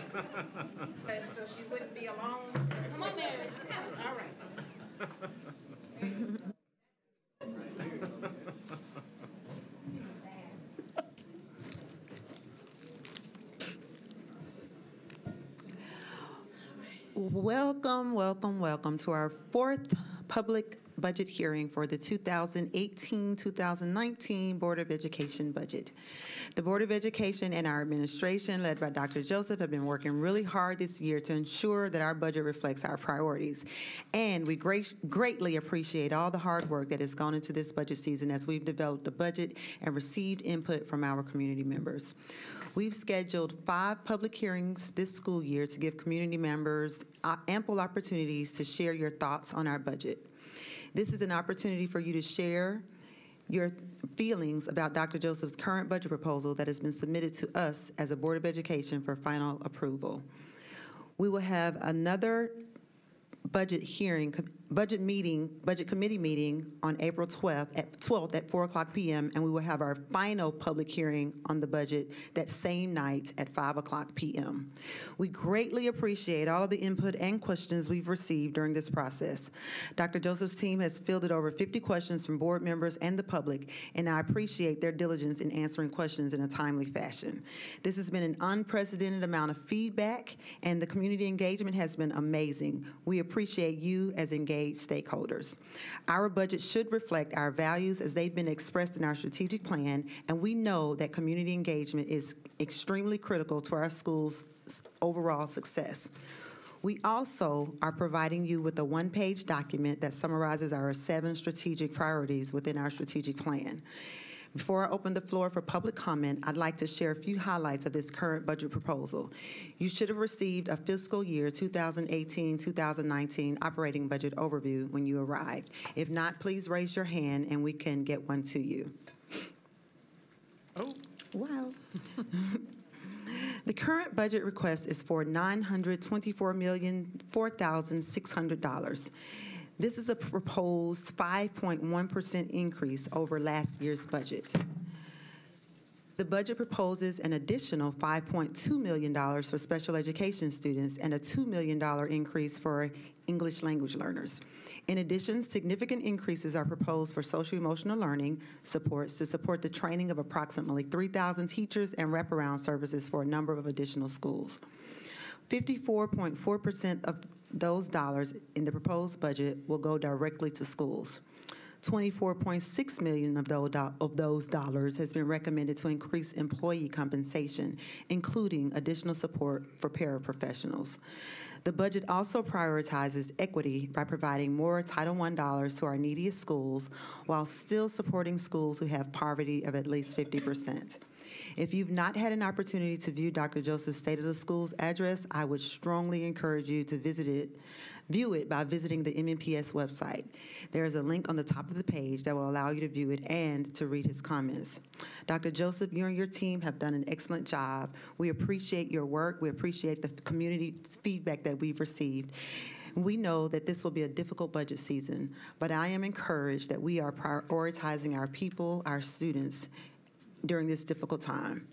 So she wouldn't be alone. So come on, Mary. All right. Welcome, welcome, welcome to our fourth public budget hearing for the 2018-2019 Board of Education budget. The Board of Education and our administration, led by Dr. Joseph, have been working really hard this year to ensure that our budget reflects our priorities. And we greatly appreciate all the hard work that has gone into this budget season as we've developed a budget and received input from our community members. We've scheduled 5 public hearings this school year to give community members ample opportunities to share your thoughts on our budget. This is an opportunity for you to share your feelings about Dr. Joseph's current budget proposal that has been submitted to us as a Board of Education for final approval. We will have another budget committee meeting on April 12th at 4 o'clock p.m. and we will have our final public hearing on the budget that same night at 5 o'clock p.m. We greatly appreciate all of the input and questions we've received during this process. Dr. Joseph's team has fielded over 50 questions from board members and the public, and I appreciate their diligence in answering questions in a timely fashion. This has been an unprecedented amount of feedback, and the community engagement has been amazing. We appreciate you as engaged stakeholders. Our budget should reflect our values as they've been expressed in our strategic plan, and we know that community engagement is extremely critical to our school's overall success. We also are providing you with a one-page document that summarizes our 7 strategic priorities within our strategic plan. Before I open the floor for public comment, I'd like to share a few highlights of this current budget proposal. You should have received a fiscal year 2018-2019 operating budget overview when you arrived. If not, please raise your hand and we can get one to you. Oh, wow. The current budget request is for $924,004,600. This is a proposed 5.1% increase over last year's budget. The budget proposes an additional $5.2 million for special education students and a $2 million increase for English language learners. In addition, significant increases are proposed for social-emotional learning supports to support the training of approximately 3,000 teachers and wraparound services for a number of additional schools. 54.4% of those dollars in the proposed budget will go directly to schools. $24.6 million of those dollars has been recommended to increase employee compensation, including additional support for paraprofessionals. The budget also prioritizes equity by providing more Title I dollars to our neediest schools while still supporting schools who have poverty of at least 50%. If you've not had an opportunity to view Dr. Joseph's State of the Schools address, I would strongly encourage you to view it by visiting the MNPS website. There is a link on the top of the page that will allow you to view it and to read his comments. Dr. Joseph, you and your team have done an excellent job. We appreciate your work. We appreciate the community feedback that we've received. We know that this will be a difficult budget season, but I am encouraged that we are prioritizing our people, our students, during this difficult time.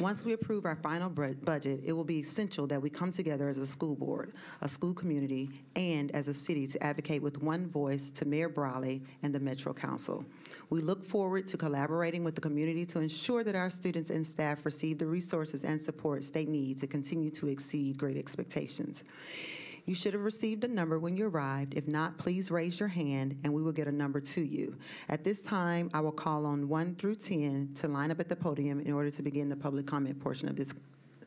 Once we approve our final budget, it will be essential that we come together as a school board, a school community, and as a city to advocate with one voice to Mayor Barlow and the Metro Council. We look forward to collaborating with the community to ensure that our students and staff receive the resources and supports they need to continue to exceed great expectations. You should have received a number when you arrived. If not, please raise your hand and we will get a number to you. At this time, I will call on 1 through 10 to line up at the podium in order to begin the public comment portion of this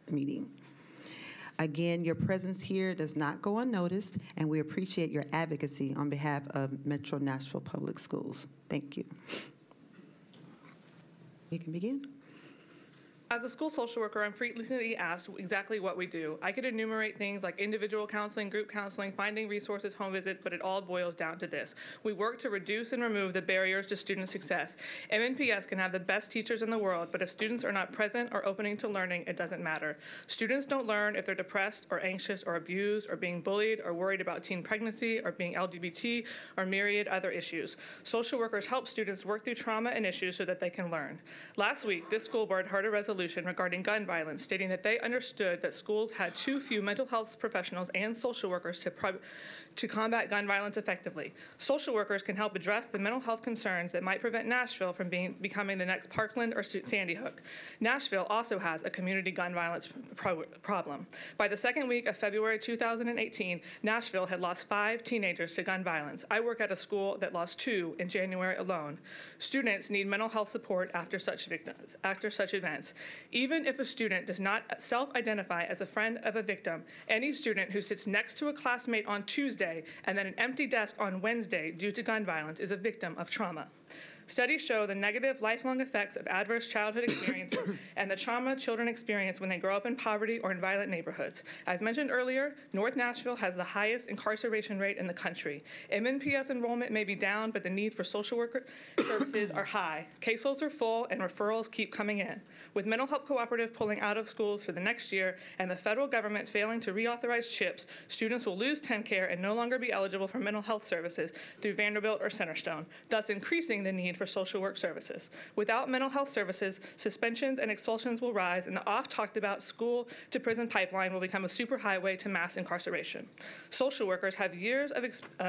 meeting. Again, your presence here does not go unnoticed, and we appreciate your advocacy on behalf of Metro Nashville Public Schools. Thank you. You can begin. As a school social worker, I'm frequently asked exactly what we do. I could enumerate things like individual counseling, group counseling, finding resources, home visit, but it all boils down to this. We work to reduce and remove the barriers to student success. MNPS can have the best teachers in the world, but if students are not present or opening to learning, it doesn't matter. Students don't learn if they're depressed or anxious or abused or being bullied or worried about teen pregnancy or being LGBT or myriad other issues. Social workers help students work through trauma and issues so that they can learn. Last week, this school board heard a resolution resolution regarding gun violence, stating that they understood that schools had too few mental health professionals and social workers to combat gun violence effectively. Social workers can help address the mental health concerns that might prevent Nashville from becoming the next Parkland or Sandy Hook. Nashville also has a community gun violence problem. By the second week of February 2018, Nashville had lost 5 teenagers to gun violence. I work at a school that lost 2 in January alone. Students need mental health support after such events. Even if a student does not self-identify as a friend of a victim, any student who sits next to a classmate on Tuesday and then an empty desk on Wednesday due to gun violence is a victim of trauma. Studies show the negative lifelong effects of adverse childhood experiences and the trauma children experience when they grow up in poverty or in violent neighborhoods. As mentioned earlier, North Nashville has the highest incarceration rate in the country. MNPS enrollment may be down, but the need for social worker services are high. Caseloads are full and referrals keep coming in. With Mental Health Cooperative pulling out of schools for the next year and the federal government failing to reauthorize CHIPS, students will lose TennCare and no longer be eligible for mental health services through Vanderbilt or Centerstone, thus increasing the need for social work services. Without mental health services, suspensions and expulsions will rise, and the oft-talked-about school-to-prison pipeline will become a superhighway to mass incarceration. Social workers have years of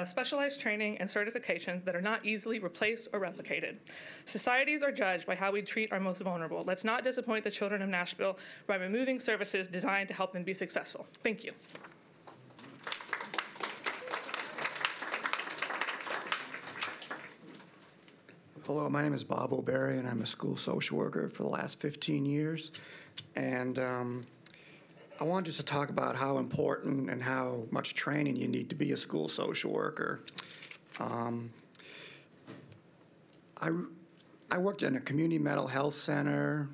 specialized training and certifications that are not easily replaced or replicated. Societies are judged by how we treat our most vulnerable. Let's not disappoint the children of Nashville by removing services designed to help them be successful. Thank you. Hello, my name is Bob O'Berry, and I'm a school social worker for the last 15 years. And I wanted just to talk about how important and how much training you need to be a school social worker. I worked in a community mental health center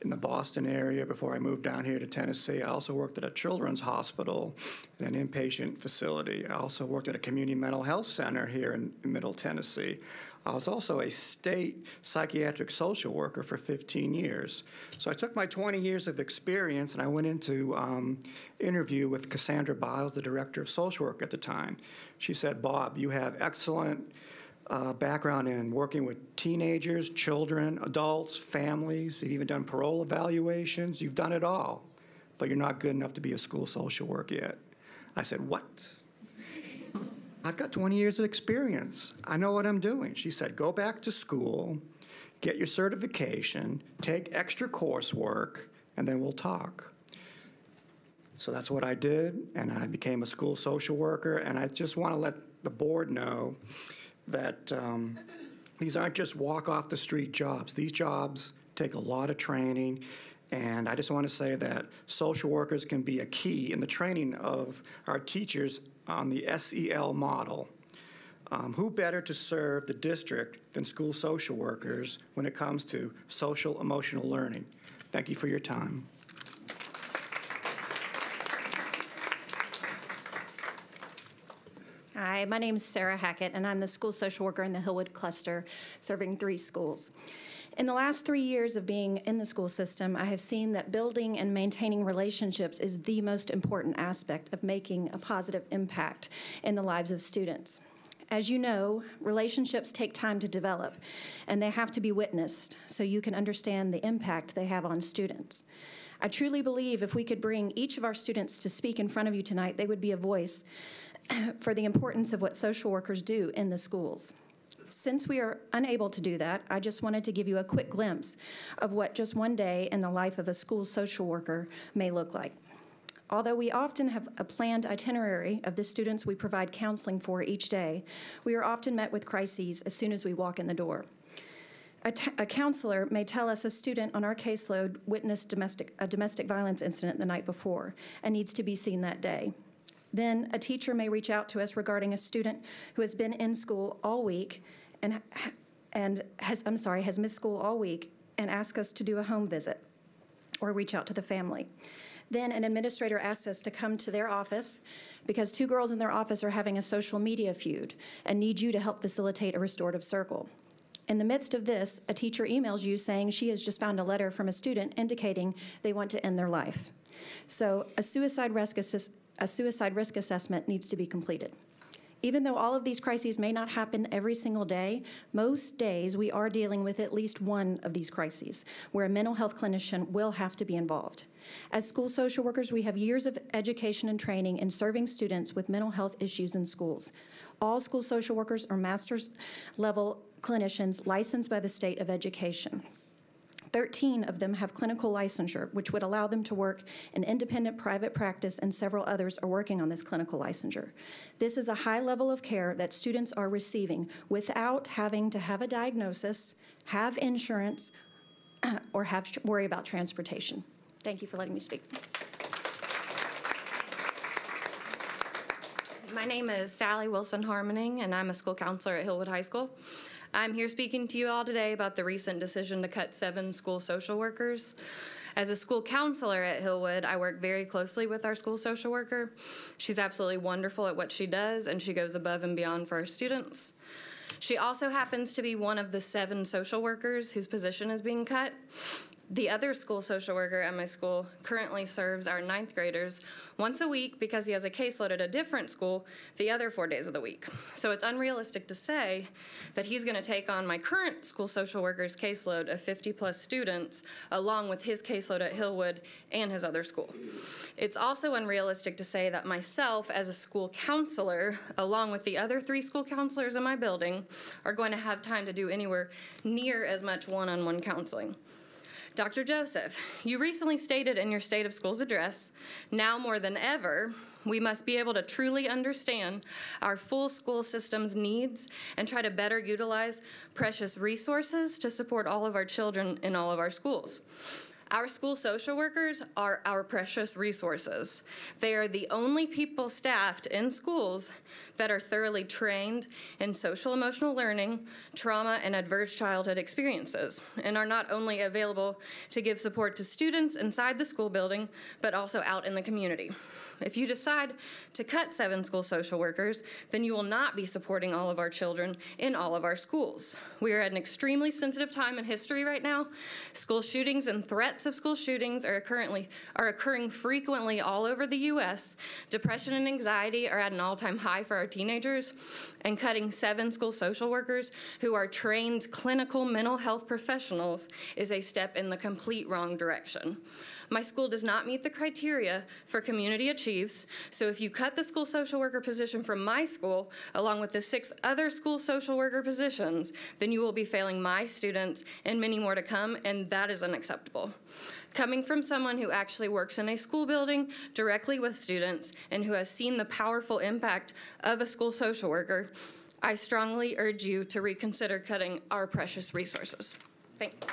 in the Boston area before I moved down here to Tennessee. I also worked at a children's hospital and an inpatient facility. I also worked at a community mental health center here in Middle Tennessee. I was also a state psychiatric social worker for 15 years. So I took my 20 years of experience and I went into interview with Cassandra Biles, the director of social work at the time. She said, "Bob, you have excellent background in working with teenagers, children, adults, families. You've even done parole evaluations. You've done it all, but you're not good enough to be a school social worker yet." I said, "What? I've got 20 years of experience. I know what I'm doing." She said, "Go back to school, get your certification, take extra coursework, and then we'll talk." So that's what I did, and I became a school social worker. And I just want to let the board know that these aren't just walk-off-the-street jobs. These jobs take a lot of training, and I just want to say that social workers can be a key in the training of our teachers on the SEL model. Who better to serve the district than school social workers when it comes to social emotional learning? Thank you for your time. Hi, my name is Sarah Hackett, and I'm the school social worker in the Hillwood cluster, serving 3 schools. In the last 3 years of being in the school system, I have seen that building and maintaining relationships is the most important aspect of making a positive impact in the lives of students. As you know, relationships take time to develop, and they have to be witnessed so you can understand the impact they have on students. I truly believe if we could bring each of our students to speak in front of you tonight, they would be a voice for the importance of what social workers do in the schools. Since we are unable to do that, I just wanted to give you a quick glimpse of what just one day in the life of a school social worker may look like. Although we often have a planned itinerary of the students we provide counseling for each day, we are often met with crises as soon as we walk in the door. A counselor may tell us a student on our caseload witnessed a domestic violence incident the night before and needs to be seen that day. Then a teacher may reach out to us regarding a student who has been in school all week and has missed school all week and ask us to do a home visit or reach out to the family. Then an administrator asks us to come to their office because 2 girls in their office are having a social media feud and need you to help facilitate a restorative circle. In the midst of this, a teacher emails you saying she has just found a letter from a student indicating they want to end their life. So a suicide risk assessment needs to be completed. Even though all of these crises may not happen every single day, most days we are dealing with at least one of these crises where a mental health clinician will have to be involved. As school social workers, we have years of education and training in serving students with mental health issues in schools. All school social workers are master's level clinicians licensed by the State of Education. 13 of them have clinical licensure, which would allow them to work in independent private practice, and several others are working on this clinical licensure. This is a high level of care that students are receiving without having to have a diagnosis, have insurance, or have to worry about transportation. Thank you for letting me speak. My name is Sally Wilson-Harmoning, and I'm a school counselor at Hillwood High School. I'm here speaking to you all today about the recent decision to cut 7 school social workers. As a school counselor at Hillwood, I work very closely with our school social worker. She's absolutely wonderful at what she does, and she goes above and beyond for our students. She also happens to be one of the 7 social workers whose position is being cut. The other school social worker at my school currently serves our 9th graders once a week because he has a caseload at a different school the other 4 days of the week. So it's unrealistic to say that he's going to take on my current school social worker's caseload of 50+ students along with his caseload at Hillwood and his other school. It's also unrealistic to say that myself as a school counselor, along with the other 3 school counselors in my building, are going to have time to do anywhere near as much one-on-one counseling. Dr. Joseph, you recently stated in your State of Schools address, now more than ever, we must be able to truly understand our full school system's needs and try to better utilize precious resources to support all of our children in all of our schools. Our school social workers are our precious resources. They are the only people staffed in schools that are thoroughly trained in social emotional learning, trauma, and adverse childhood experiences, and are not only available to give support to students inside the school building, but also out in the community. If you decide to cut 7 school social workers, then you will not be supporting all of our children in all of our schools. We are at an extremely sensitive time in history right now. School shootings and threats of school shootings are occurring frequently all over the U.S. Depression and anxiety are at an all-time high for our teenagers, and cutting 7 school social workers who are trained clinical mental health professionals is a step in the complete wrong direction. My school does not meet the criteria for community achieves, so if you cut the school social worker position from my school, along with the 6 other school social worker positions, then you will be failing my students and many more to come, and that is unacceptable. Coming from someone who actually works in a school building directly with students and who has seen the powerful impact of a school social worker, I strongly urge you to reconsider cutting our precious resources. Thanks.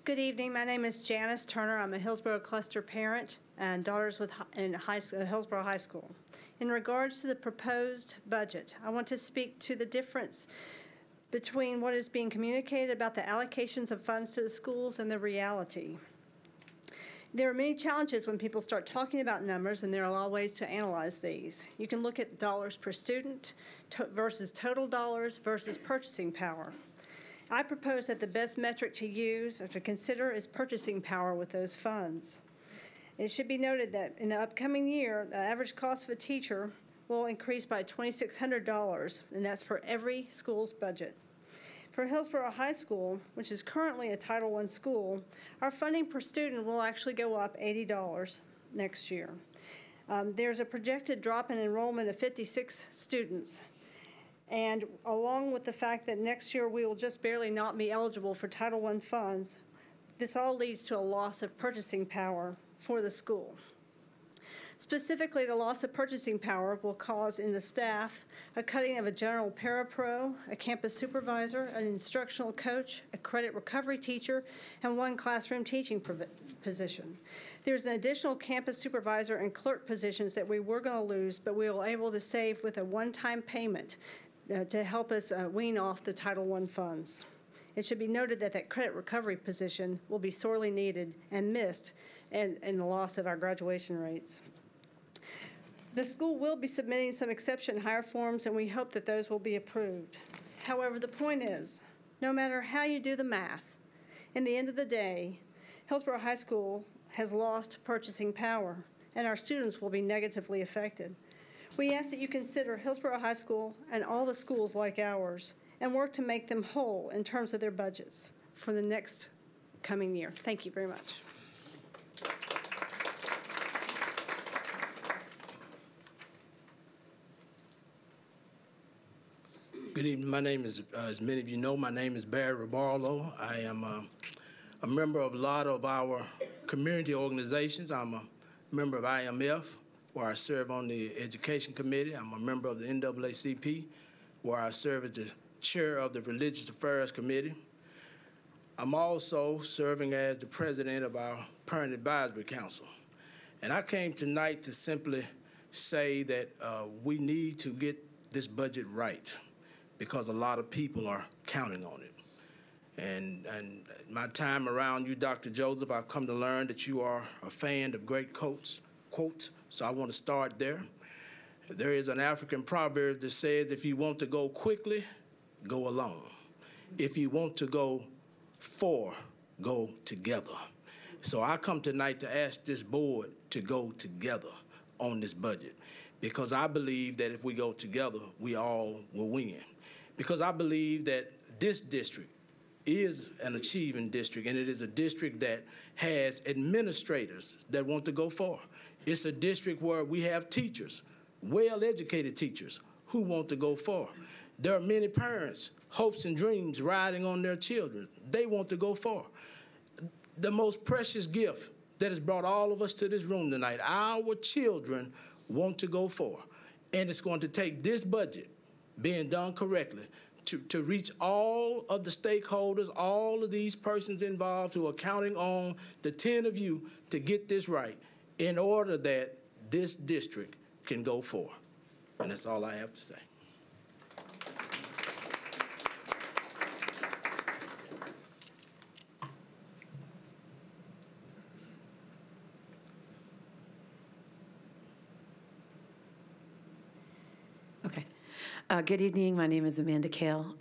Good evening. My name is Janice Turner. I'm a Hillsborough cluster parent and daughters in Hillsborough High School. In regards to the proposed budget, I want to speak to the difference between what is being communicated about the allocations of funds to the schools and the reality. There are many challenges when people start talking about numbers, and there are a lot of ways to analyze these. You can look at dollars per student versus total dollars versus purchasing power. I propose that the best metric to use or to consider is purchasing power with those funds. It should be noted that in the upcoming year, the average cost of a teacher will increase by $2,600, and that's for every school's budget. For Hillsborough High School, which is currently a Title I school, our funding per student will actually go up $80 next year. There's a projected drop in enrollment of 56 students. And along with the fact that next year we will just barely not be eligible for Title I funds, this all leads to a loss of purchasing power for the school. Specifically, the loss of purchasing power will cause in the staff a cutting of a general parapro, a campus supervisor, an instructional coach, a credit recovery teacher, and 1 classroom teaching position. There's an additional campus supervisor and clerk positions that we were going to lose, but we were able to save with a one-time payment to help us wean off the Title I funds. It should be noted that that credit recovery position will be sorely needed and missed in the loss of our graduation rates. The school will be submitting some exception hire forms, and we hope that those will be approved. However, the point is, no matter how you do the math, in the end of the day, Hillsborough High School has lost purchasing power, and our students will be negatively affected. We ask that you consider Hillsborough High School and all the schools like ours and work to make them whole in terms of their budgets for the next coming year. Thank you very much. Good evening. My name is, as many of you know, my name is Barlow. I am a member of a lot of our community organizations. I'm a member of IMF, where I serve on the Education Committee. I'm a member of the NAACP, where I serve as the chair of the Religious Affairs Committee. I'm also serving as the president of our Parent Advisory Council. And I came tonight to simply say that we need to get this budget right, because a lot of people are counting on it. And my time around you, Dr. Joseph, I've come to learn that you are a fan of great quotes, so I want to start there. There is an African proverb that says, if you want to go quickly, go alone. If you want to go far, go together. So I come tonight to ask this board to go together on this budget, because I believe that if we go together, we all will win. Because I believe that this district is an achieving district, and it is a district that has administrators that want to go far. It's a district where we have teachers, well-educated teachers, who want to go far. There are many parents, hopes and dreams riding on their children. They want to go far. The most precious gift that has brought all of us to this room tonight, our children want to go far. And it's going to take this budget being done correctly to reach all of the stakeholders, all of these persons involved who are counting on the 10 of you to get this right in order that this district can go forward. And that's all I have to say. Okay. Good evening. My name is Amanda Kale.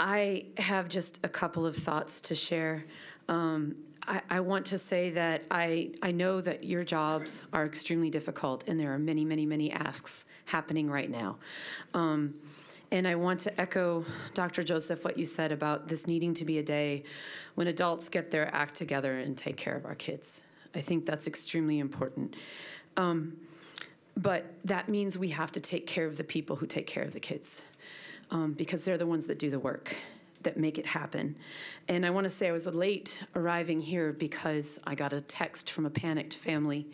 I have just a couple of thoughts to share. I want to say that I know that your jobs are extremely difficult, and there are many, many, many asks happening right now. And I want to echo, Dr. Joseph, what you said about this needing to be a day when adults get their act together and take care of our kids. I think that's extremely important. But that means we have to take care of the people who take care of the kids, because they're the ones that do the work, that make it happen. And I want to say I was late arriving here because I got a text from a panicked family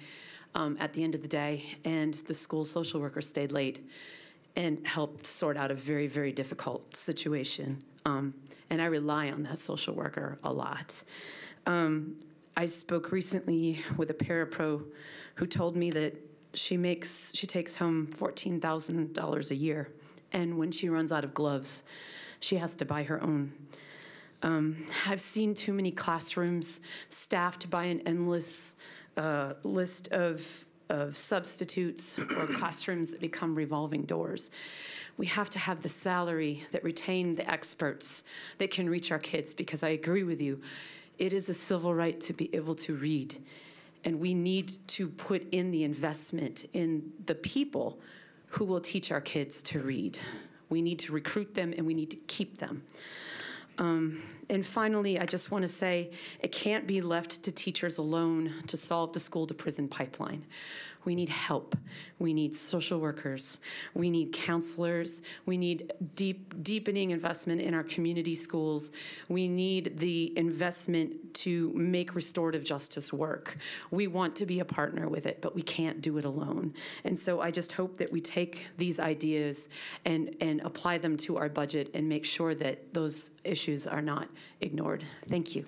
at the end of the day, and the school social worker stayed late and helped sort out a very, very difficult situation. And I rely on that social worker a lot. I spoke recently with a parapro who told me that she takes home $14,000 a year, and when she runs out of gloves, she has to buy her own. I've seen too many classrooms staffed by an endless list of substitutes, or classrooms that become revolving doors. We have to have the salary that retain the experts that can reach our kids, because I agree with you, it is a civil right to be able to read. And we need to put in the investment in the people who will teach our kids to read. We need to recruit them, and we need to keep them. And finally, I just want to say it can't be left to teachers alone to solve the school-to-prison pipeline. We need help. We need social workers. We need counselors. We need deepening investment in our community schools. We need the investment to make restorative justice work. We want to be a partner with it, but we can't do it alone. And so I just hope that we take these ideas and apply them to our budget and make sure that those issues are not ignored. Thank you.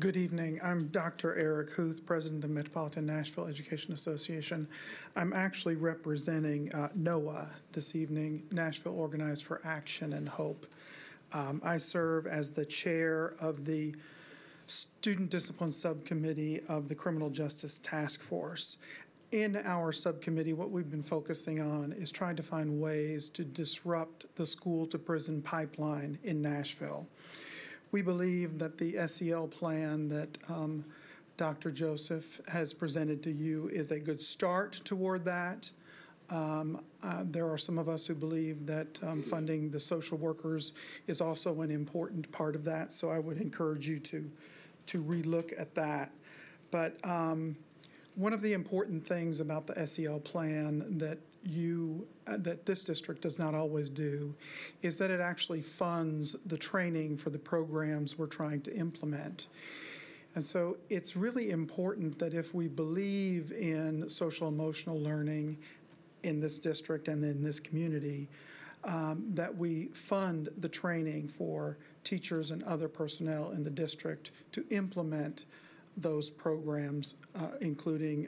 Good evening. I'm Dr. Eric Huth, President of Metropolitan Nashville Education Association. I'm actually representing NOAA this evening, Nashville Organized for Action and Hope. I serve as the chair of the Student Discipline Subcommittee of the Criminal Justice Task Force. in our subcommittee, what we've been focusing on is trying to find ways to disrupt the school-to-prison pipeline in Nashville. We believe that the SEL plan that Dr. Joseph has presented to you is a good start toward that. There are some of us who believe that funding the social workers is also an important part of that, so I would encourage you to relook at that. But one of the important things about the SEL plan that this district does not always do is that it actually funds the training for the programs we're trying to implement. And so it's really important that if we believe in social emotional learning in this district and in this community, that we fund the training for teachers and other personnel in the district to implement those programs, including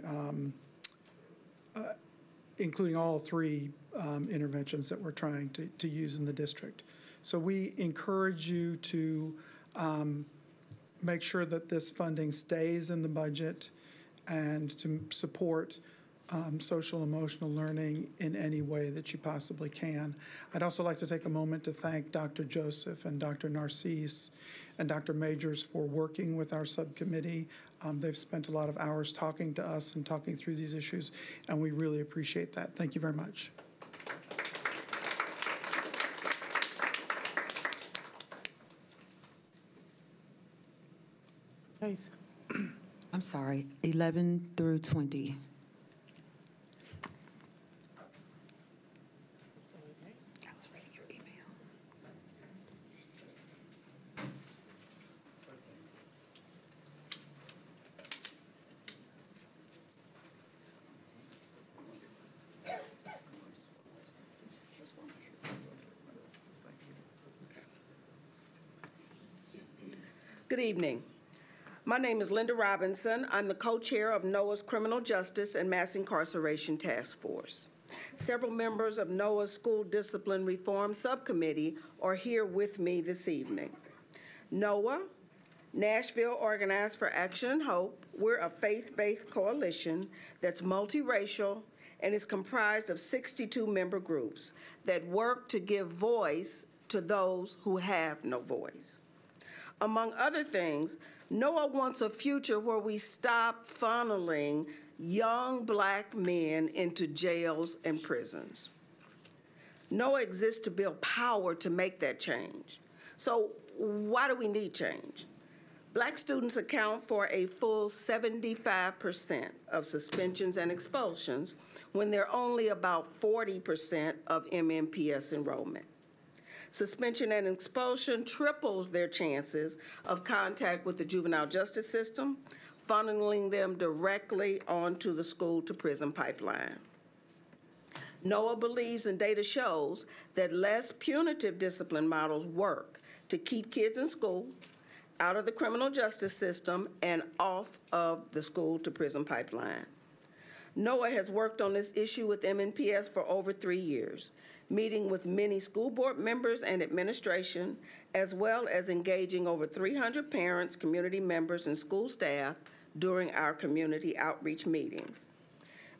all three interventions that we're trying to use in the district. So we encourage you to make sure that this funding stays in the budget and to support social emotional learning in any way that you possibly can. I'd also like to take a moment to thank Dr. Joseph and Dr. Narcisse and Dr. Majors for working with our subcommittee. They've spent a lot of hours talking to us and talking through these issues, and we really appreciate that. Thank you very much. I'm sorry, 11 through 20. Good evening. My name is Linda Robinson. I'm the co-chair of NOAA's Criminal Justice and Mass Incarceration Task Force. Several members of NOAA's School Discipline Reform Subcommittee are here with me this evening. NOAA, Nashville Organized for Action and Hope, we're a faith-based coalition that's multiracial and is comprised of 62 member groups that work to give voice to those who have no voice. Among other things, NOAA wants a future where we stop funneling young Black men into jails and prisons. NOAA exists to build power to make that change. So why do we need change? Black students account for a full 75% of suspensions and expulsions when they're only about 40% of MNPS enrollment. Suspension and expulsion triples their chances of contact with the juvenile justice system, funneling them directly onto the school-to-prison pipeline. NOAA believes and data shows that less punitive discipline models work to keep kids in school, out of the criminal justice system, and off of the school-to-prison pipeline. NOAA has worked on this issue with MNPS for over 3 years, meeting with many school board members and administration, as well as engaging over 300 parents, community members, and school staff during our community outreach meetings.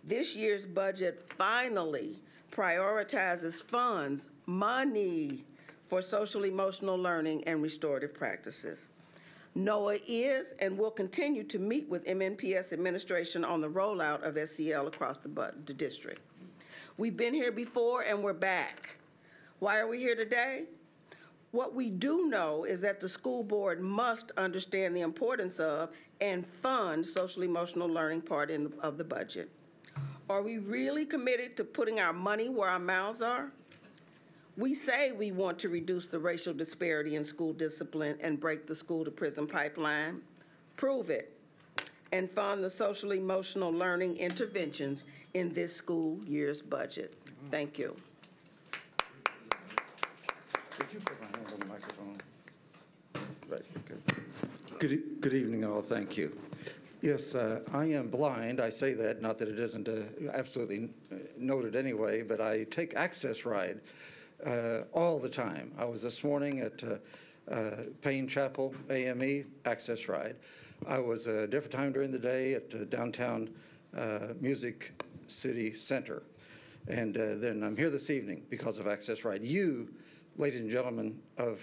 This year's budget finally prioritizes funds, money, for social emotional learning and restorative practices. NOAA is and will continue to meet with MNPS administration on the rollout of SEL across the district. We've been here before and we're back. Why are we here today? What we do know is that the school board must understand the importance of and fund social emotional learning part of the budget. Are we really committed to putting our money where our mouths are? We say we want to reduce the racial disparity in school discipline and break the school-to-prison pipeline. Prove it. And fund the social emotional learning interventions in this school year's budget. Thank you. Could you put my hand on the microphone? Right, okay. Good evening, all. Thank you. Yes, I am blind. I say that, not that it isn't absolutely noted anyway, but I take Access Ride all the time. I was this morning at Payne Chapel AME Access Ride. I was a different time during the day at downtown Music City Center. And then I'm here this evening because of Access Ride. You, ladies and gentlemen of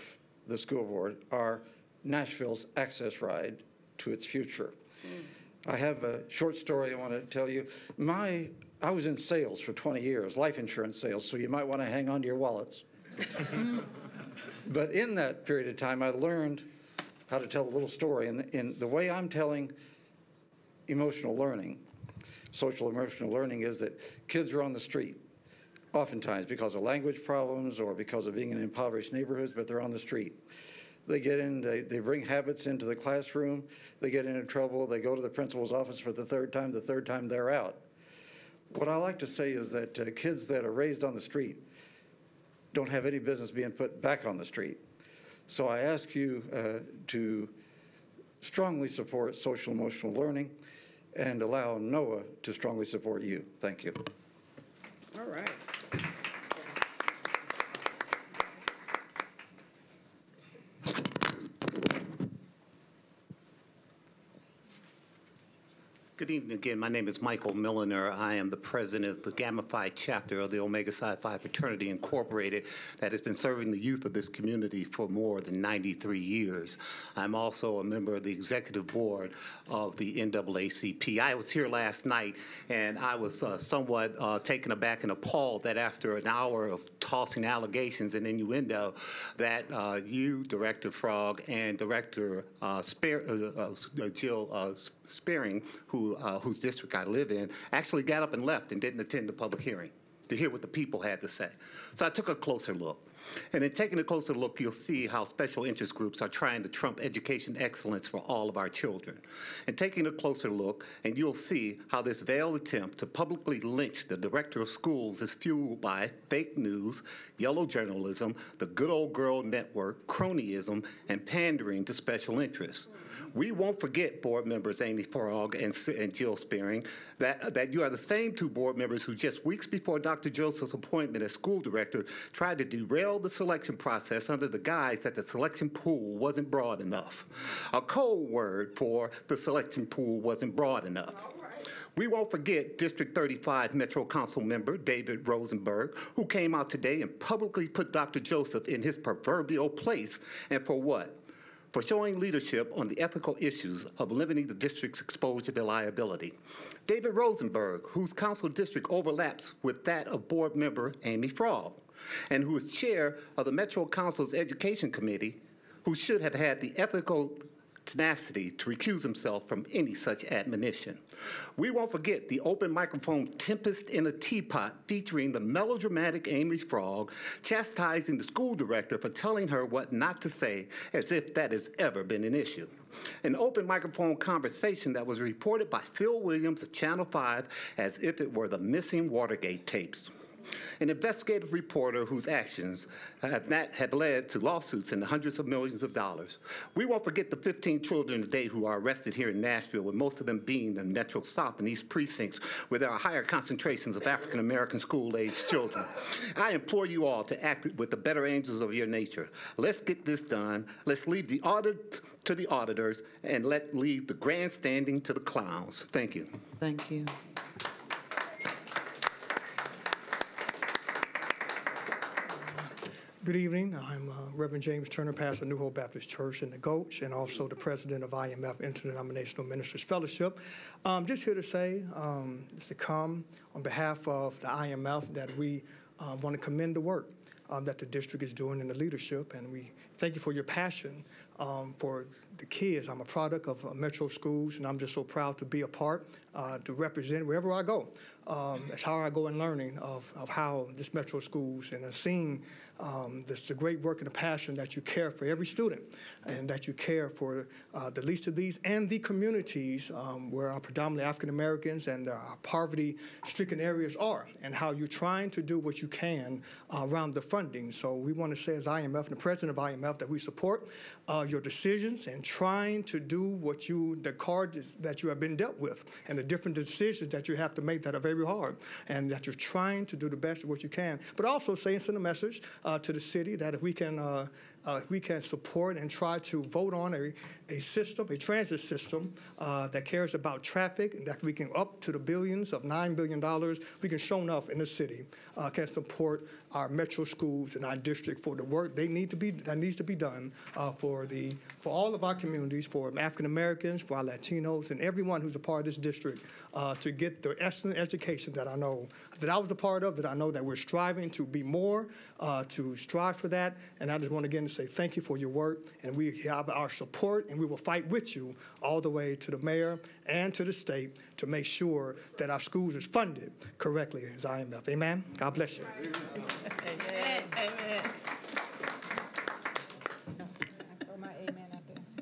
the school board, are Nashville's access ride to its future. I have a short story I want to tell you. I was in sales for 20 years, life insurance sales, so you might want to hang on to your wallets. But in that period of time, I learned how to tell a little story. And in the way I'm telling emotional learning, social emotional learning, is that kids are on the street, oftentimes because of language problems or because of being in impoverished neighborhoods, but they're on the street. They get in, they bring habits into the classroom, they get into trouble, they go to the principal's office for the third time they're out. What I like to say is that kids that are raised on the street don't have any business being put back on the street. So I ask you to strongly support social emotional learning and allow NOAA to strongly support you. Thank you. All right. Good evening again. My name is Michael Milliner. I am the president of the Gamma Phi chapter of the Omega Psi Phi Fraternity Incorporated that has been serving the youth of this community for more than 93 years. I'm also a member of the executive board of the NAACP. I was here last night, and I was somewhat taken aback and appalled that after an hour of tossing allegations and innuendo that you, Director Frog, and Director Jill Spearing, whose district I live in, actually got up and left and didn't attend the public hearing to hear what the people had to say. So I took a closer look. And in taking a closer look, you'll see how special interest groups are trying to trump education excellence for all of our children. And taking a closer look, and you'll see how this veiled attempt to publicly lynch the director of schools is fueled by fake news, yellow journalism, the good old girl network, cronyism, and pandering to special interests. We won't forget, board members Amy Frog and Jill Spearing, that you are the same two board members who just weeks before Dr. Joseph's appointment as school director tried to derail the selection process under the guise that the selection pool wasn't broad enough. A code word for the selection pool wasn't broad enough. We won't forget District 35 Metro Council member David Rosenberg, who came out today and publicly put Dr. Joseph in his proverbial place, and for what? For showing leadership on the ethical issues of limiting the district's exposure to liability. David Rosenberg, whose council district overlaps with that of board member Amy Frog, and who is chair of the Metro Council's Education Committee, who should have had the ethical tenacity to recuse himself from any such admonition. We won't forget the open microphone Tempest in a Teapot featuring the melodramatic Amy Frog chastising the school director for telling her what not to say, as if that has ever been an issue. An open microphone conversation that was reported by Phil Williams of Channel 5 as if it were the missing Watergate tapes. An investigative reporter whose actions have led to lawsuits in the hundreds of millions of dollars. We won't forget the 15 children today who are arrested here in Nashville, with most of them being in Metro South and East precincts, where there are higher concentrations of African-American school-aged children. I implore you all to act with the better angels of your nature. Let's get this done. Let's leave the audit to the auditors, and leave the grandstanding to the clowns. Thank you. Thank you. Good evening. I'm Reverend James Turner, pastor of New Hope Baptist Church in the Gulch, and also the president of IMF, Interdenominational Ministers Fellowship. Just here to say, to come on behalf of the IMF, that we want to commend the work that the district is doing in the leadership, and we thank you for your passion for the kids. I'm a product of Metro Schools, and I'm just so proud to be a part, to represent wherever I go. That's how I go in learning of how this Metro Schools, and seeing the great work and the passion that you care for every student, and that you care for the least of these and the communities where our predominantly African Americans and our poverty-stricken areas are, and how you're trying to do what you can around the funding. So we want to say, as IMF and the president of IMF, that we support your decisions and trying to do what the cards that you have been dealt with, and the different decisions that you have to make that are very hard, and that you're trying to do the best of what you can. But also say and send a message to the city that if we can if we can support and try to vote on a system, a transit system that cares about traffic, and that we can up to the billions of $9 billion, we can show enough in the city can support our metro schools in our district for the work that needs to be done for all of our communities, for African Americans, for our Latinos, and everyone who's a part of this district to get the excellent education that I know that I was a part of, that I know that we're striving to be more, to strive for that. And I just want again to say thank you for your work, and we have our support, and we will fight with you all the way to the mayor and to the state to make sure that our schools is funded correctly as IMF. Amen. God bless you. Amen. Amen.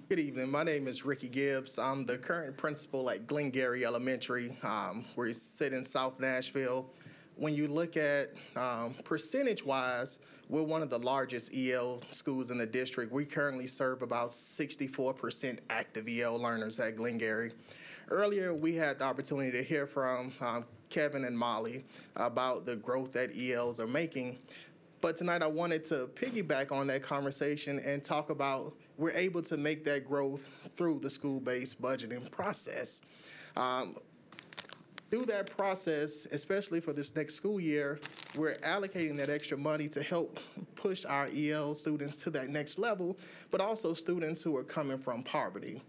Good evening. My name is Ricky Gibbs. I'm the current principal at Glengarry Elementary. We sit in South Nashville. When you look at percentage-wise, we're one of the largest EL schools in the district. We currently serve about 64% active EL learners at Glengarry. Earlier, we had the opportunity to hear from Kevin and Molly about the growth that ELs are making. But tonight I wanted to piggyback on that conversation and talk about we're able to make that growth through the school-based budgeting process. Through that process, especially for this next school year, we're allocating that extra money to help push our EL students to that next level, but also students who are coming from poverty.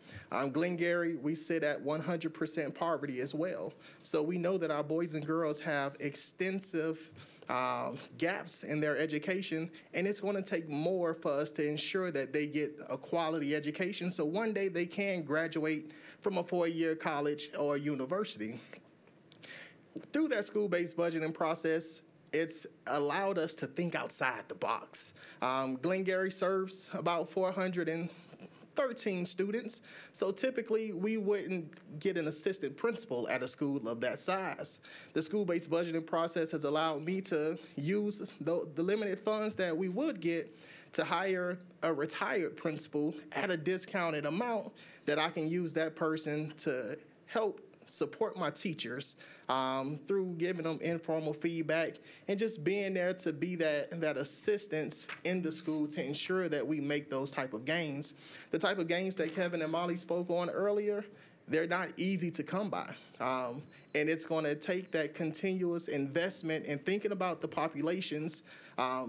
Glengarry, we sit at 100% poverty as well. So we know that our boys and girls have extensive gaps in their education, and it's going to take more for us to ensure that they get a quality education so one day they can graduate from a four-year college or university. Through that school-based budgeting process, it's allowed us to think outside the box. Glengarry serves about 413 students, so typically we wouldn't get an assistant principal at a school of that size. The school-based budgeting process has allowed me to use the limited funds that we would get to hire a retired principal at a discounted amount that I can use that person to help support my teachers through giving them informal feedback and just being there to be that assistance in the school to ensure that we make those type of gains. The type of gains that Kevin and Molly spoke on earlier, they're not easy to come by. And it's going to take that continuous investment in thinking about the populations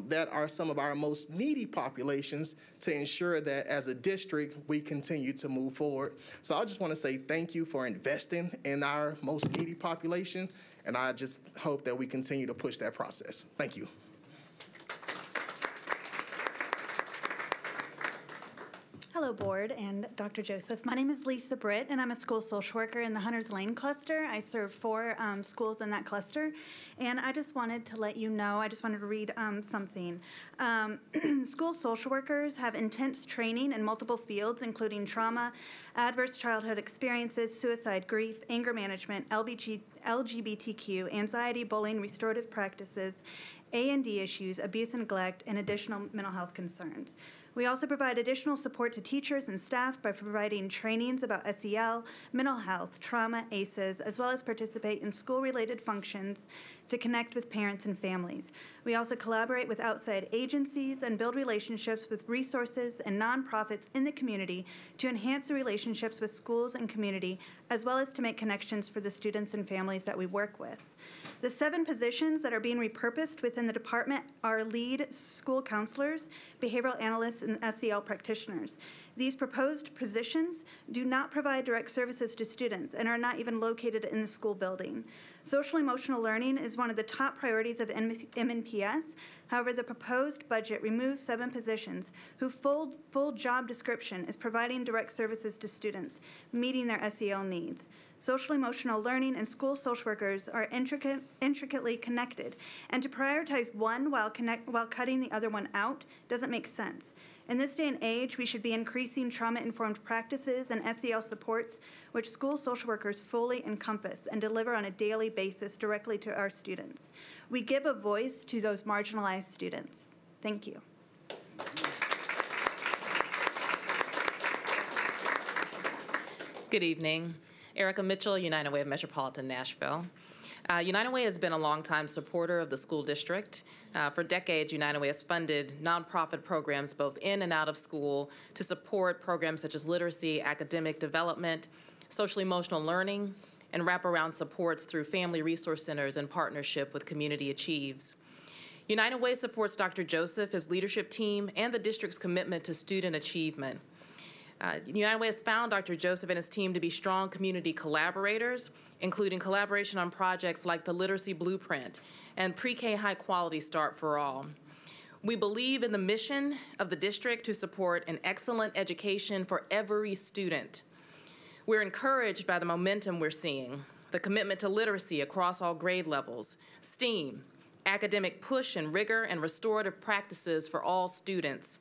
that are some of our most needy populations to ensure that as a district we continue to move forward. So I just want to say thank you for investing in our most needy population, and I just hope that we continue to push that process. Thank you. Hello, Board and Dr. Joseph. My name is Lisa Britt, and I'm a school social worker in the Hunters Lane cluster. I serve 4 schools in that cluster, and I just wanted to let you know, I just wanted to read something. School social workers have intense training in multiple fields, including trauma, adverse childhood experiences, suicide, grief, anger management, LGBTQ, anxiety, bullying, restorative practices, A&D issues, abuse and neglect, and additional mental health concerns. We also provide additional support to teachers and staff by providing trainings about SEL, mental health, trauma, ACEs, as well as participate in school-related functions to connect with parents and families. We also collaborate with outside agencies and build relationships with resources and nonprofits in the community to enhance the relationships with schools and community, as well as to make connections for the students and families that we work with. The 7 positions that are being repurposed within the department are lead school counselors, behavioral analysts, and SEL practitioners. These proposed positions do not provide direct services to students and are not even located in the school building. Social emotional learning is one of the top priorities of MNPS. However, the proposed budget removes 7 positions whose full job description is providing direct services to students, meeting their SEL needs. Social emotional learning and school social workers are intricately connected, and to prioritize one while cutting the other one out doesn't make sense. In this day and age, we should be increasing trauma-informed practices and SEL supports, which school social workers fully encompass and deliver on a daily basis directly to our students. We give a voice to those marginalized students. Thank you. Good evening. Erica Mitchell, United Way of Metropolitan Nashville. United Way has been a longtime supporter of the school district. For decades, United Way has funded nonprofit programs both in and out of school to support programs such as literacy, academic development, social-emotional learning, and wraparound supports through family resource centers in partnership with Community Achieves. United Way supports Dr. Joseph, his leadership team, and the district's commitment to student achievement. United Way has found Dr. Joseph and his team to be strong community collaborators, including collaboration on projects like the Literacy Blueprint and Pre-K High Quality Start for All. We believe in the mission of the district to support an excellent education for every student. We're encouraged by the momentum we're seeing, the commitment to literacy across all grade levels, STEAM, academic push and rigor, and restorative practices for all students.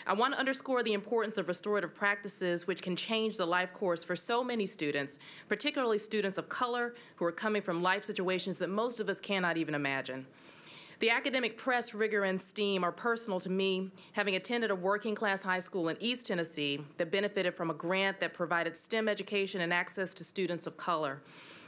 I want to underscore the importance of restorative practices which can change the life course for so many students, particularly students of color who are coming from life situations that most of us cannot even imagine. The academic press, rigor, and STEAM are personal to me, having attended a working-class high school in East Tennessee that benefited from a grant that provided STEM education and access to students of color.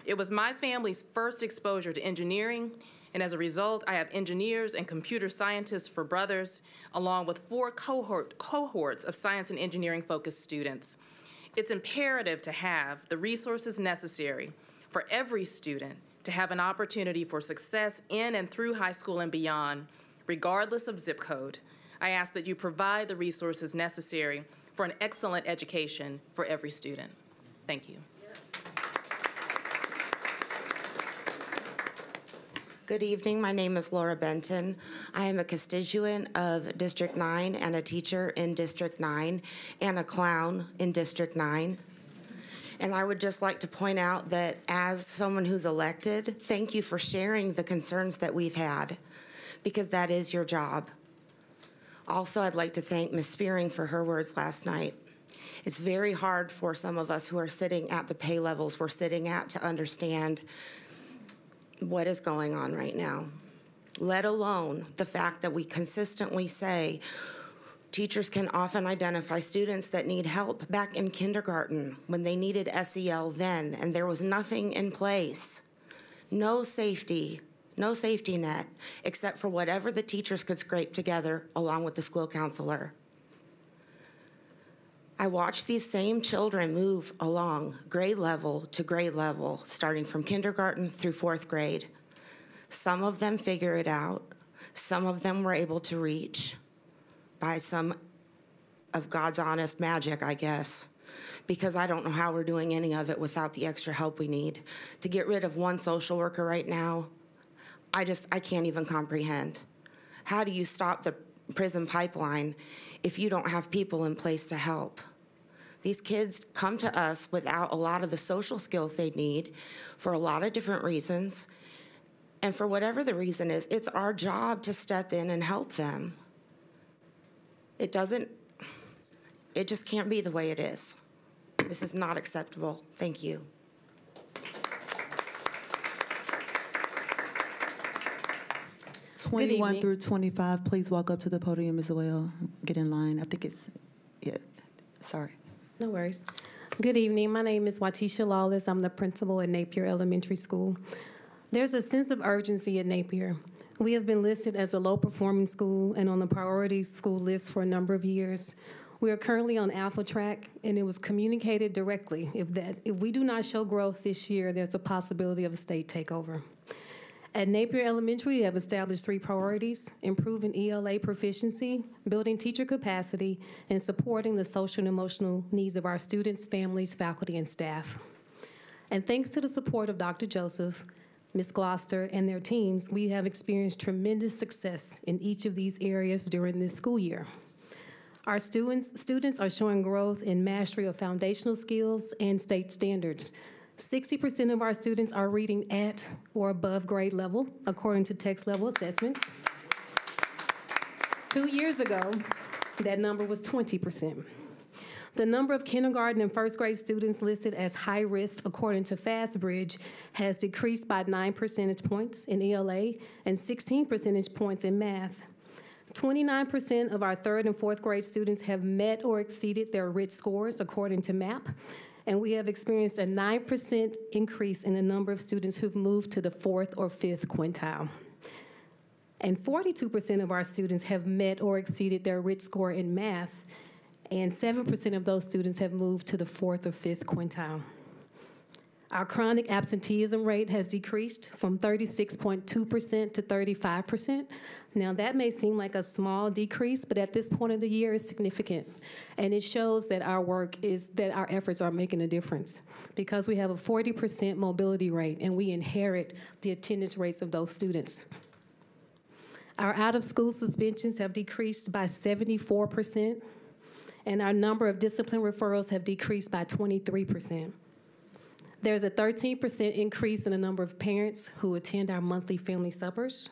It was my family's first exposure to engineering, and as a result, I have engineers and computer scientists for brothers, along with 4 cohorts of science and engineering-focused students. It's imperative to have the resources necessary for every student to have an opportunity for success in and through high school and beyond, regardless of zip code. I ask that you provide the resources necessary for an excellent education for every student. Thank you. Good evening. My name is Laura Benton. I am a constituent of District 9 and a teacher in District 9 and a clown in District 9. And I would just like to point out that as someone who's elected, thank you for sharing the concerns that we've had, because that is your job. Also, I'd like to thank Ms. Spearing for her words last night. It's very hard for some of us who are sitting at the pay levels we're sitting at to understand what is going on right now, let alone the fact that we consistently say teachers can often identify students that need help back in kindergarten when they needed SEL then, and there was nothing in place. No safety net, except for whatever the teachers could scrape together along with the school counselor. I watched these same children move along grade level to grade level, starting from kindergarten through 4th grade. Some of them figure it out. Some of them were able to reach by some of God's honest magic, I guess, because I don't know how we're doing any of it without the extra help we need. To get rid of one social worker right now, I can't even comprehend. How do you stop the prison pipeline if you don't have people in place to help? These kids come to us without a lot of the social skills they need for a lot of different reasons. And for whatever the reason is, it's our job to step in and help them. It just can't be the way it is. This is not acceptable. Thank you. 21 through 25, please walk up to the podium as well. Get in line. I think it's, yeah, sorry. No worries. Good evening. My name is Watisha Lawless. I'm the principal at Napier Elementary School. There's a sense of urgency at Napier. We have been listed as a low-performing school and on the priority school list for a number of years. We are currently on Alpha Track, and it was communicated directly if we do not show growth this year, there's a possibility of a state takeover. At Napier Elementary, we have established 3 priorities: improving ELA proficiency, building teacher capacity, and supporting the social and emotional needs of our students, families, faculty, and staff. And thanks to the support of Dr. Joseph, Ms. Gloucester, and their teams, we have experienced tremendous success in each of these areas during this school year. Our students are showing growth in mastery of foundational skills and state standards. 60% of our students are reading at or above grade level, according to text level assessments. 2 years ago, that number was 20%. The number of kindergarten and 1st grade students listed as high risk, according to FastBridge, has decreased by 9 percentage points in ELA and 16 percentage points in math. 29% of our 3rd and 4th grade students have met or exceeded their RIT scores, according to MAP, and we have experienced a 9% increase in the number of students who've moved to the 4th or 5th quintile. And 42% of our students have met or exceeded their RIT score in math, and 7% of those students have moved to the 4th or 5th quintile. Our chronic absenteeism rate has decreased from 36.2% to 35%. Now, that may seem like a small decrease, but at this point of the year, it's significant. And it shows that our efforts are making a difference, because we have a 40% mobility rate, and we inherit the attendance rates of those students. Our out-of-school suspensions have decreased by 74%, and our number of discipline referrals have decreased by 23%. There's a 13% increase in the number of parents who attend our monthly family suppers.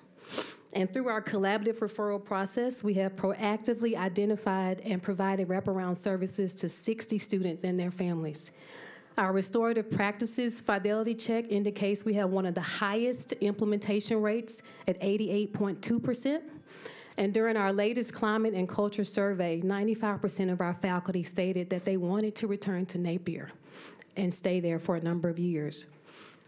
And through our collaborative referral process, we have proactively identified and provided wraparound services to 60 students and their families. Our restorative practices fidelity check indicates we have one of the highest implementation rates at 88.2%. And during our latest climate and culture survey, 95% of our faculty stated that they wanted to return to Napier and stay there for a number of years.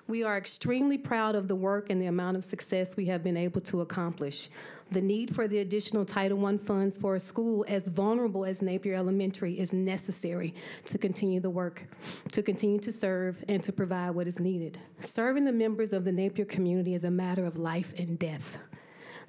We are extremely proud of the work and the amount of success we have been able to accomplish. The need for the additional Title I funds for a school as vulnerable as Napier Elementary is necessary to continue the work, to continue to serve, and to provide what is needed. Serving the members of the Napier community is a matter of life and death.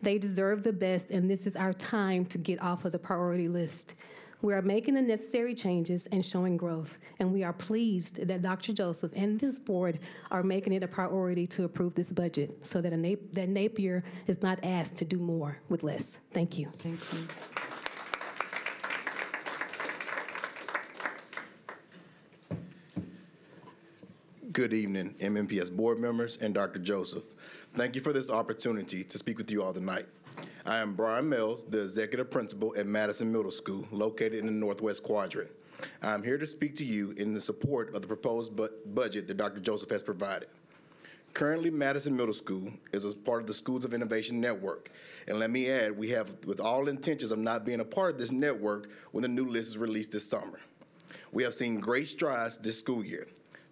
They deserve the best, and this is our time to get off of the priority list. We are making the necessary changes and showing growth, and we are pleased that Dr. Joseph and this board are making it a priority to approve this budget so that Napier is not asked to do more with less. Thank you. Thank you. Good evening, MNPS board members and Dr. Joseph. Thank you for this opportunity to speak with you all tonight. I am Brian Mills, the executive principal at Madison Middle School, located in the Northwest Quadrant. I am here to speak to you in the support of the proposed budget that Dr. Joseph has provided. Currently, Madison Middle School is a part of the Schools of Innovation Network. And let me add, we have, with all intentions of not being a part of this network when the new list is released this summer. We have seen great strides this school year.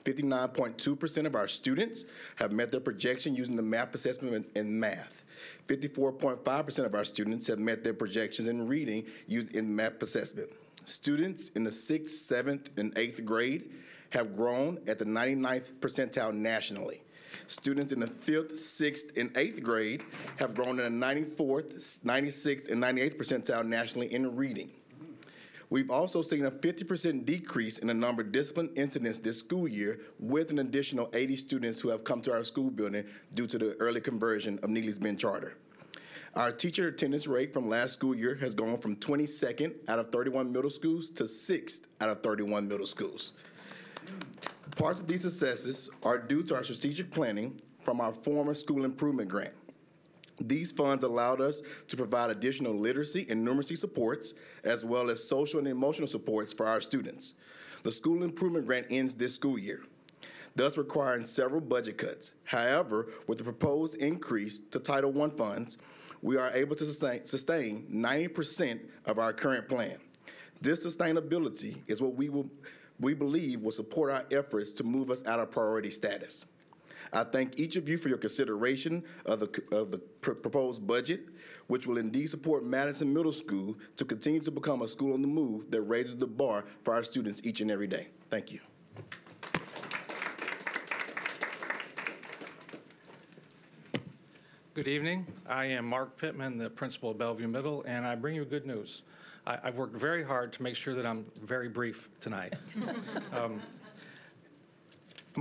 59.2% of our students have met their projection using the MAP assessment in math. 54.5% of our students have met their projections in reading used in MAP assessment. Students in the 6th, 7th, and 8th grade have grown at the 99th percentile nationally. Students in the 5th, 6th, and 8th grade have grown in the 94th, 96th, and 98th percentile nationally in reading. We've also seen a 50% decrease in the number of discipline incidents this school year, with an additional 80 students who have come to our school building due to the early conversion of Neely's Bend Charter. Our teacher attendance rate from last school year has gone from 22nd out of 31 middle schools to 6th out of 31 middle schools. Parts of these successes are due to our strategic planning from our former school improvement grant. These funds allowed us to provide additional literacy and numeracy supports, as well as social and emotional supports for our students. The school improvement grant ends this school year, thus requiring several budget cuts. However, with the proposed increase to Title I funds, we are able to sustain 90% of our current plan. This sustainability is what we believe will support our efforts to move us out of priority status. I thank each of you for your consideration of the proposed budget, which will indeed support Madison Middle School to continue to become a school on the move that raises the bar for our students each and every day. Thank you. Good evening. I am Mark Pittman, the principal of Bellevue Middle, and I bring you good news. I've worked very hard to make sure that I'm very brief tonight. I'm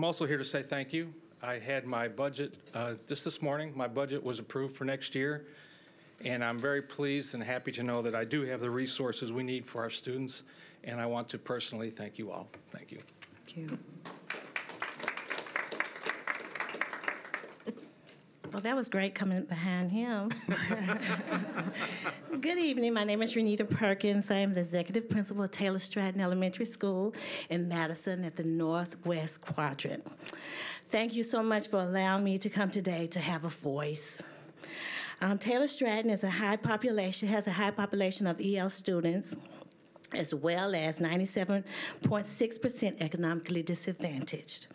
also here to say thank you. I had my budget this morning. My budget was approved for next year, and I'm very pleased and happy to know that I do have the resources we need for our students, and I want to personally thank you all. Thank you. Thank you. Well, that was great coming behind him. Good evening. My name is Renita Perkins. I am the executive principal of Taylor Stratton Elementary School in Madison at the Northwest Quadrant. Thank you so much for allowing me to come today to have a voice. Taylor Stratton has a high population of EL students. as well as 97.6% economically disadvantaged.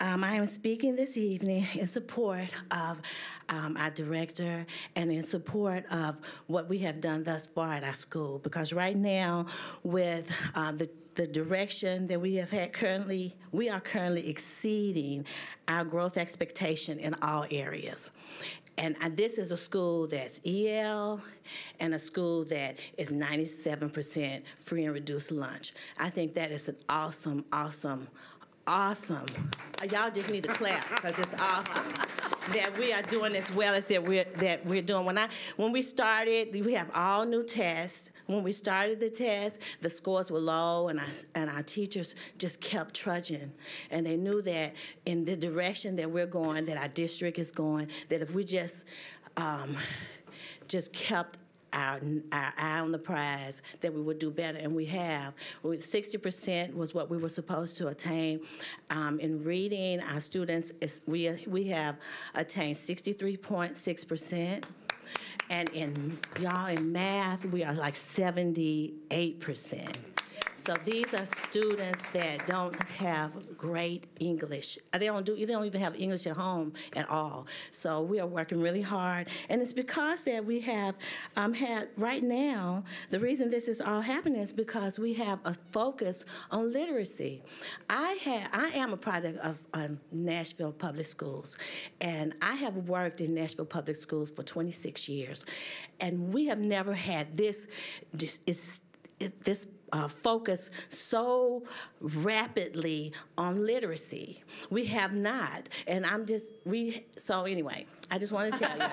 I am speaking this evening in support of our director and in support of what we have done thus far at our school, because right now with the direction that we have had currently, we are currently exceeding our growth expectation in all areas. And this is a school that's EL and a school that is 97% free and reduced lunch. I think that is an awesome, awesome, awesome. Y'all just need to clap because it's awesome that we are doing as well as that we're doing. When we started, we have all new tests. When we started the test, the scores were low, and our teachers just kept trudging. And they knew that in the direction that we're going, that our district is going, that if we just kept our eye on the prize, that we would do better, and we have. 60% was what we were supposed to attain. In reading, our students, we have attained 63.6%. And in math, we are like 78%. So these are students that don't have great English. They don't even have English at home at all. So we are working really hard, and it's because that we have had right now. The reason this is all happening is because we have a focus on literacy. I am a product of Nashville Public Schools, and I have worked in Nashville Public Schools for 26 years, and we have never had this focus so rapidly on literacy. We have not, and so anyway, I just want to tell you,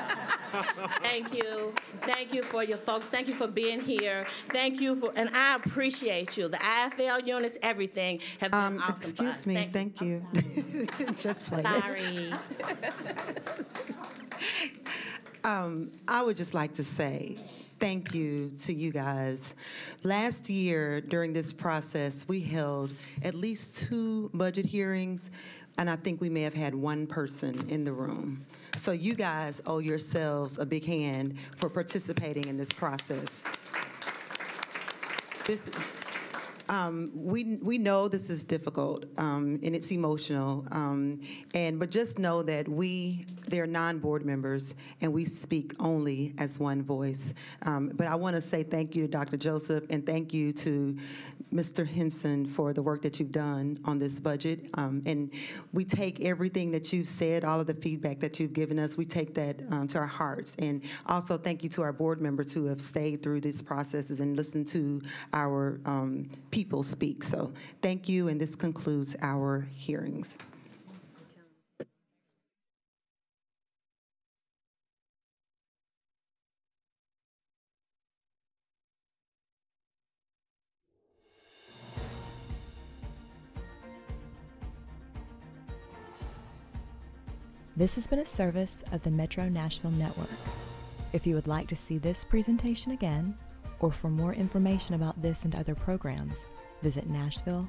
thank you for your folks, thank you for being here, and I appreciate you. The IFL units, everything have been awesome. Excuse me, thank you. Just playing. Sorry. I would just like to say thank you to you guys. Last year, during this process, we held at least 2 budget hearings, and I think we may have had 1 person in the room. So you guys owe yourselves a big hand for participating in this process. We know this is difficult, and it's emotional, but just know that they're non-board members, and we speak only as one voice. But I want to say thank you to Dr. Joseph, and thank you to Mr. Henson for the work that you've done on this budget. And we take everything that you've said, all of the feedback that you've given us, we take that to our hearts. And also thank you to our board members who have stayed through these processes and listened to our people speak. So thank you, and this concludes our hearings. This has been a service of the Metro Nashville Network. If you would like to see this presentation again, or for more information about this and other programs, visit nashville.gov.